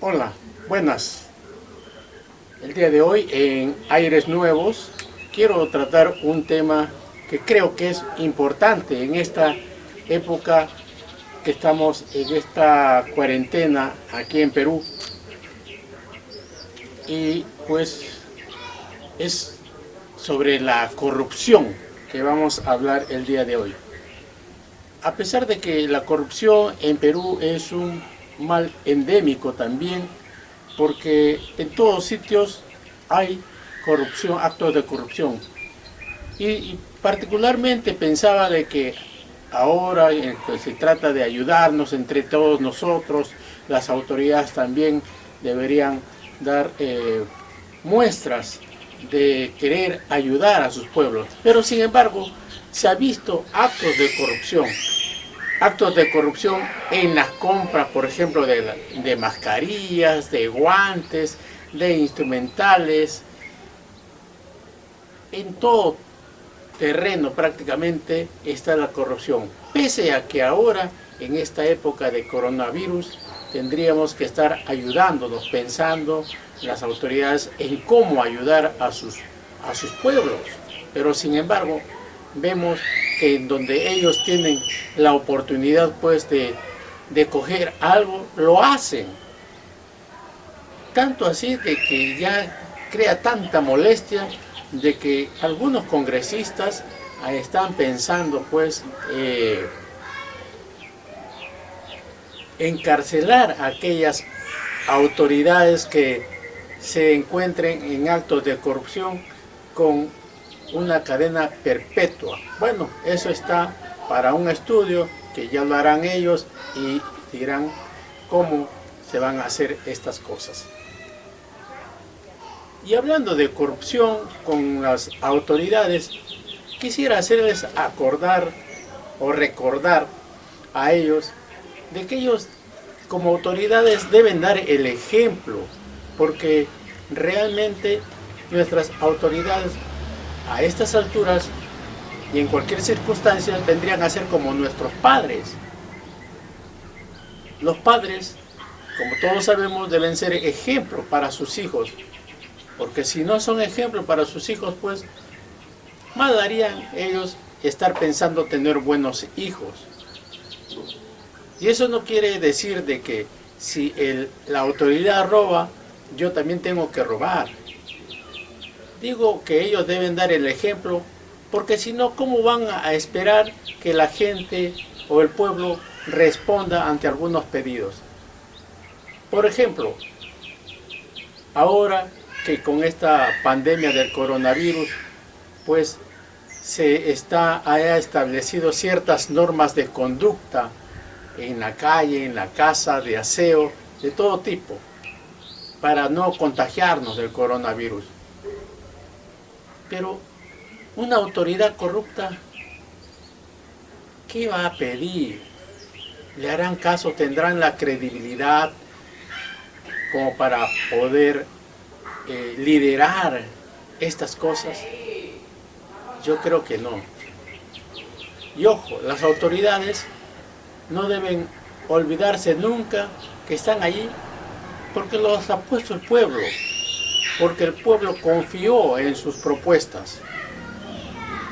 Hola, buenas. El día de hoy en Aires Nuevos quiero tratar un tema que creo que es importante en esta época que estamos en esta cuarentena aquí en Perú. Y pues es sobre la corrupción que vamos a hablar el día de hoy. A pesar de que la corrupción en Perú es un mal endémico también, porque en todos sitios hay corrupción, actos de corrupción. Y particularmente pensaba de que ahora pues, se trata de ayudarnos entre todos nosotros, las autoridades también deberían dar muestras de querer ayudar a sus pueblos. Pero sin embargo, se ha visto actos de corrupción en las compras, por ejemplo, de mascarillas, de guantes, de instrumentales, en todo terreno prácticamente está la corrupción. Pese a que ahora, en esta época de coronavirus, tendríamos que estar ayudándonos, pensando las autoridades en cómo ayudar a sus pueblos. Pero sin embargo, vemos que en donde ellos tienen la oportunidad pues de coger algo, lo hacen. Tanto así de que ya crea tanta molestia de que algunos congresistas están pensando pues encarcelar a aquellas autoridades que se encuentren en actos de corrupción con una cadena perpetua. Bueno, eso está para un estudio que ya lo harán ellos y dirán cómo se van a hacer estas cosas. Y hablando de corrupción con las autoridades, quisiera hacerles acordar o recordar a ellos de que ellos como autoridades deben dar el ejemplo, porque realmente nuestras autoridades a estas alturas y en cualquier circunstancia vendrían a ser como nuestros padres. Los padres, como todos sabemos, deben ser ejemplo para sus hijos, porque si no son ejemplo para sus hijos, pues más darían ellos estar pensando tener buenos hijos. Y eso no quiere decir de que si la autoridad roba, yo también tengo que robar. Digo que ellos deben dar el ejemplo, porque si no, ¿cómo van a esperar que la gente o el pueblo responda ante algunos pedidos? Por ejemplo, ahora que con esta pandemia del coronavirus, pues se ha establecido ciertas normas de conducta en la calle, en la casa, de aseo, de todo tipo, para no contagiarnos del coronavirus. Pero una autoridad corrupta, ¿qué va a pedir? ¿Le harán caso? ¿Tendrán la credibilidad como para poder liderar estas cosas? Yo creo que no. Y ojo, las autoridades no deben olvidarse nunca que están allí porque los ha puesto el pueblo, porque el pueblo confió en sus propuestas.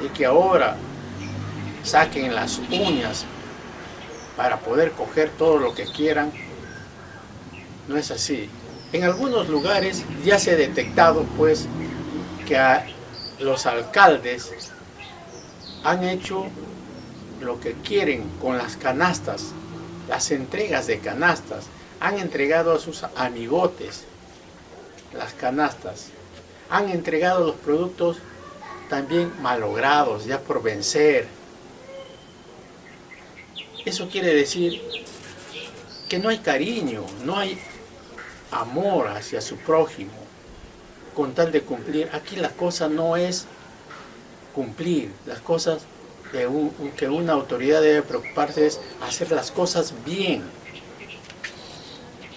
Y que ahora saquen las uñas para poder coger todo lo que quieran, no es así. En algunos lugares ya se ha detectado pues que los alcaldes han hecho lo que quieren con las canastas, las entregas de canastas. Han entregado a sus amigotes las canastas. Han entregado los productos también malogrados, ya por vencer. Eso quiere decir que no hay cariño, no hay amor hacia su prójimo, con tal de cumplir. Aquí la cosa no es cumplir, las cosas que una autoridad debe preocuparse es hacer las cosas bien,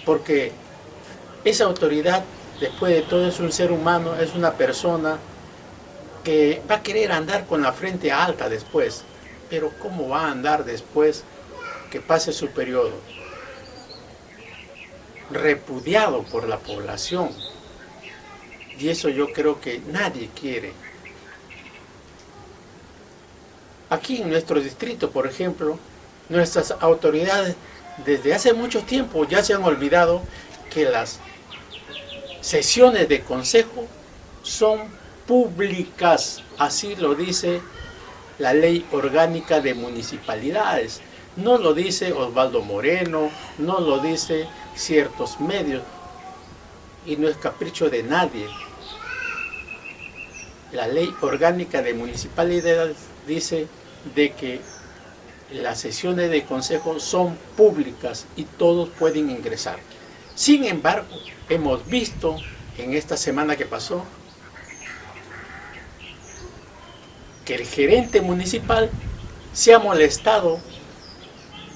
porque esa autoridad, después de todo, es un ser humano, es una persona que va a querer andar con la frente alta después, pero ¿cómo va a andar después que pase su periodo? repudiado por la población. Y eso yo creo que nadie quiere. Aquí en nuestro distrito, por ejemplo, nuestras autoridades desde hace mucho tiempo ya se han olvidado que las sesiones de consejo son públicas. Así lo dice la Ley Orgánica de Municipalidades. No lo dice Osvaldo Moreno, no lo dice ciertos medios, y no es capricho de nadie. La Ley Orgánica de Municipalidades dice de que las sesiones de consejo son públicas y todos pueden ingresar. Sin embargo, hemos visto en esta semana que pasó que el gerente municipal se ha molestado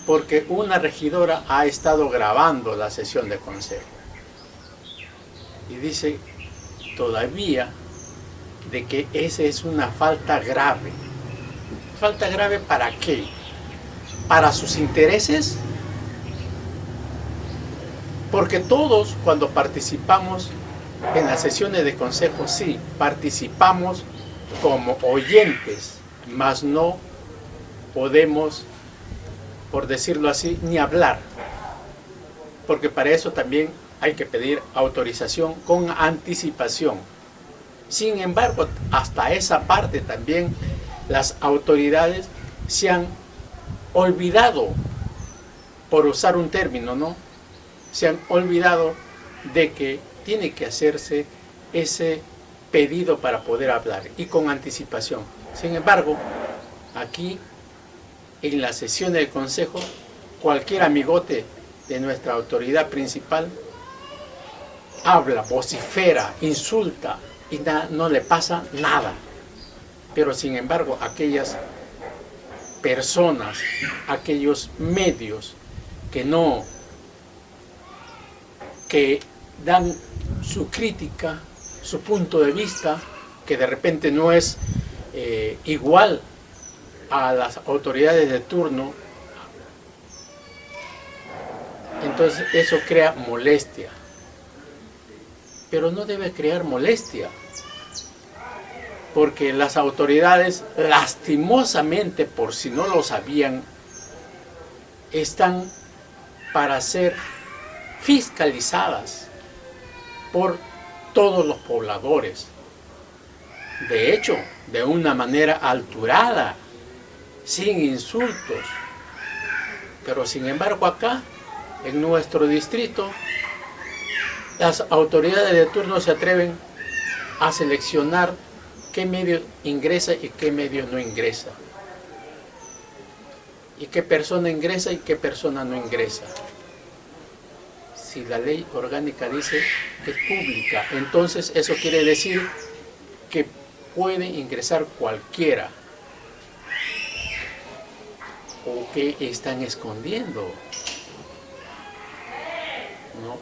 porque una regidora ha estado grabando la sesión de consejo. Y dice todavía de que esa es una falta grave. ¿Falta grave para qué? ¿Para sus intereses? Porque todos cuando participamos en las sesiones de consejo, sí, participamos como oyentes, mas no podemos, por decirlo así, ni hablar. Porque para eso también hay que pedir autorización con anticipación. Sin embargo, hasta esa parte también las autoridades se han olvidado, por usar un término, ¿no? Se han olvidado de que tiene que hacerse ese pedido para poder hablar y con anticipación. Sin embargo, aquí en la sesión del consejo, cualquier amigote de nuestra autoridad principal habla, vocifera, insulta y no le pasa nada. Pero sin embargo, aquellas personas, aquellos medios que dan su crítica, su punto de vista, que de repente no es igual a las autoridades de turno, entonces eso crea molestia. Pero no debe crear molestia, porque las autoridades, lastimosamente, por si no lo sabían, están para ser fiscalizadas por todos los pobladores. De hecho, de una manera alturada, sin insultos. Pero sin embargo acá, en nuestro distrito, las autoridades de turno se atreven a seleccionar qué medio ingresa y qué medio no ingresa. Y qué persona ingresa y qué persona no ingresa. Si la ley orgánica dice que es pública, entonces eso quiere decir que puede ingresar cualquiera. ¿O qué están escondiendo? ¿No?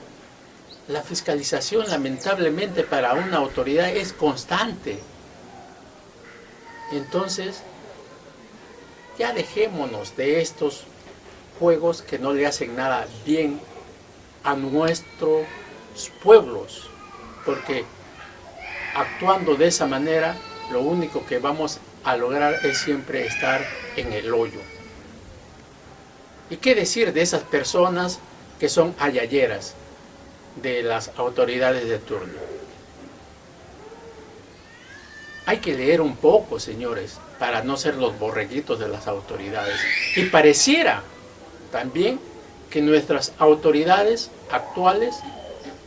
La fiscalización, lamentablemente, para una autoridad es constante. Entonces, ya dejémonos de estos juegos que no le hacen nada bien a nuestros pueblos, porque actuando de esa manera, lo único que vamos a lograr es siempre estar en el hoyo. ¿Y qué decir de esas personas que son ayayeras de las autoridades de turno? Hay que leer un poco, señores, para no ser los borreguitos de las autoridades. Y pareciera también que nuestras autoridades actuales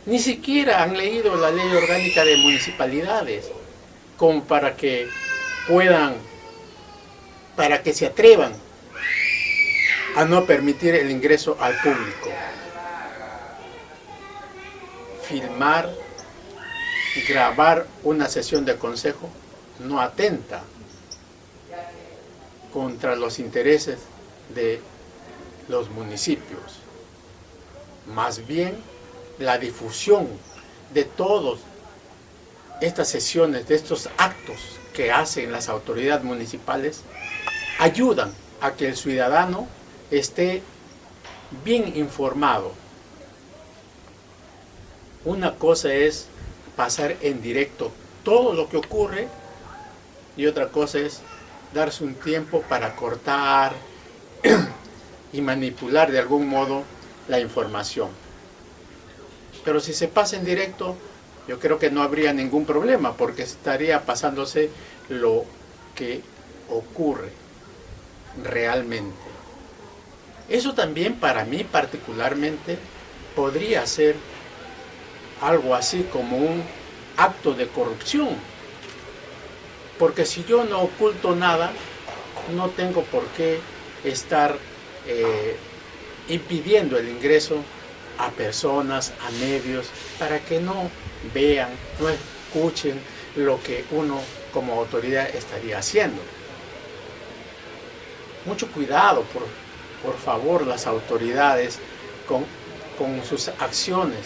ni siquiera han leído la Ley Orgánica de Municipalidades, como para que puedan, para que se atrevan a no permitir el ingreso al público. Filmar, grabar una sesión de consejo no atenta contra los intereses de los municipios. Más bien, la difusión de todas estas sesiones, de estos actos que hacen las autoridades municipales, ayudan a que el ciudadano esté bien informado Una cosa es pasar en directo todo lo que ocurre y otra cosa es darse un tiempo para cortar y manipular de algún modo la información. Pero si se pasa en directo, yo creo que no habría ningún problema porque estaría pasándose lo que ocurre realmente. Eso también para mí particularmente podría ser algo así como un acto de corrupción. Porque si yo no oculto nada, no tengo por qué estar impidiendo el ingreso a personas, a medios, para que no vean, no escuchen lo que uno como autoridad estaría haciendo. Mucho cuidado, por favor, las autoridades con sus acciones,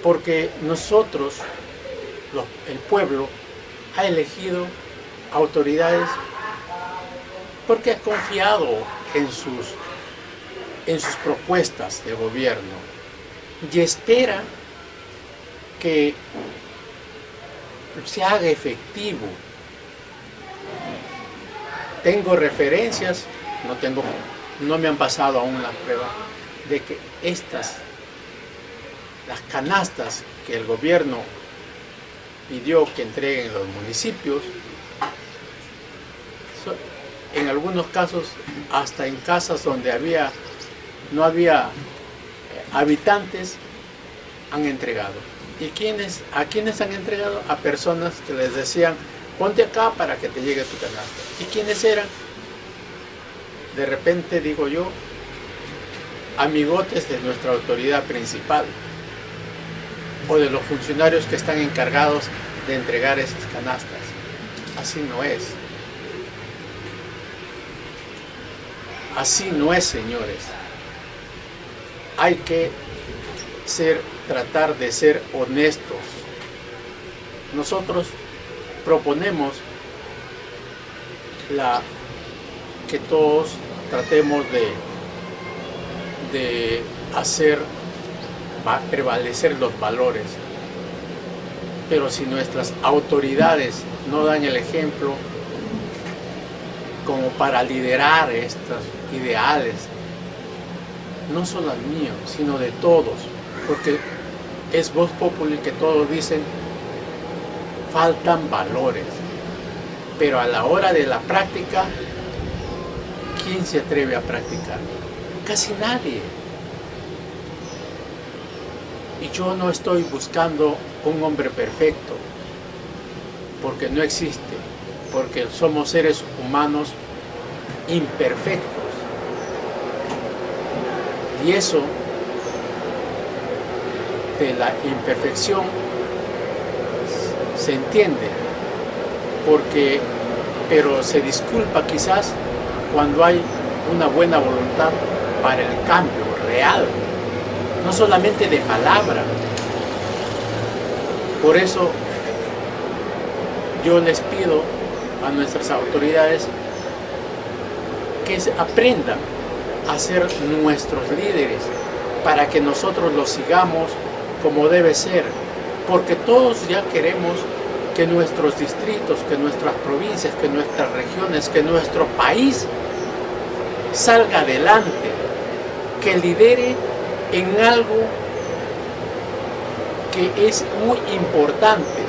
porque nosotros, el pueblo, ha elegido autoridades porque ha confiado en sus propuestas de gobierno y espera que se haga efectivo. Tengo referencias, no me han pasado aún la prueba de que las canastas que el gobierno pidió que entreguen los municipios, en algunos casos hasta en casas donde no había habitantes, han entregado. ¿Y a quiénes han entregado? A personas que les decían, ponte acá para que te llegue tu canasta. ¿Y quiénes eran? De repente, digo yo, amigotes de nuestra autoridad principal o de los funcionarios que están encargados de entregar esas canastas. Así no es. Así no es, señores. Hay que tratar de ser honestos. Nosotros proponemos que todos tratemos de hacer prevalecer los valores. Pero si nuestras autoridades no dan el ejemplo como para liderar estos ideales, no solo el mío, sino de todos, porque es voz populi que todos dicen, faltan valores, pero a la hora de la práctica, ¿quién se atreve a practicar? Casi nadie. Y yo no estoy buscando un hombre perfecto, porque no existe, porque somos seres humanos imperfectos. Y eso de la imperfección se entiende, pero se disculpa quizás cuando hay una buena voluntad para el cambio real, no solamente de palabra. Por eso yo les pido a nuestras autoridades que aprendan a ser nuestros líderes para que nosotros los sigamos como debe ser, porque todos ya queremos que nuestros distritos, que nuestras provincias, que nuestras regiones, que nuestro país salga adelante, que lidere en algo que es muy importante,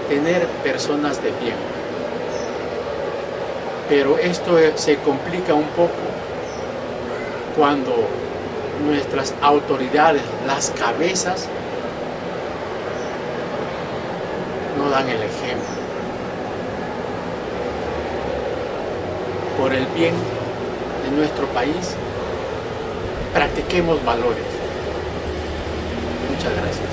tener personas de bien. Pero esto se complica un poco cuando nuestras autoridades, las cabezas, no dan el ejemplo. Por el bien de nuestro país, practiquemos valores. Muchas gracias.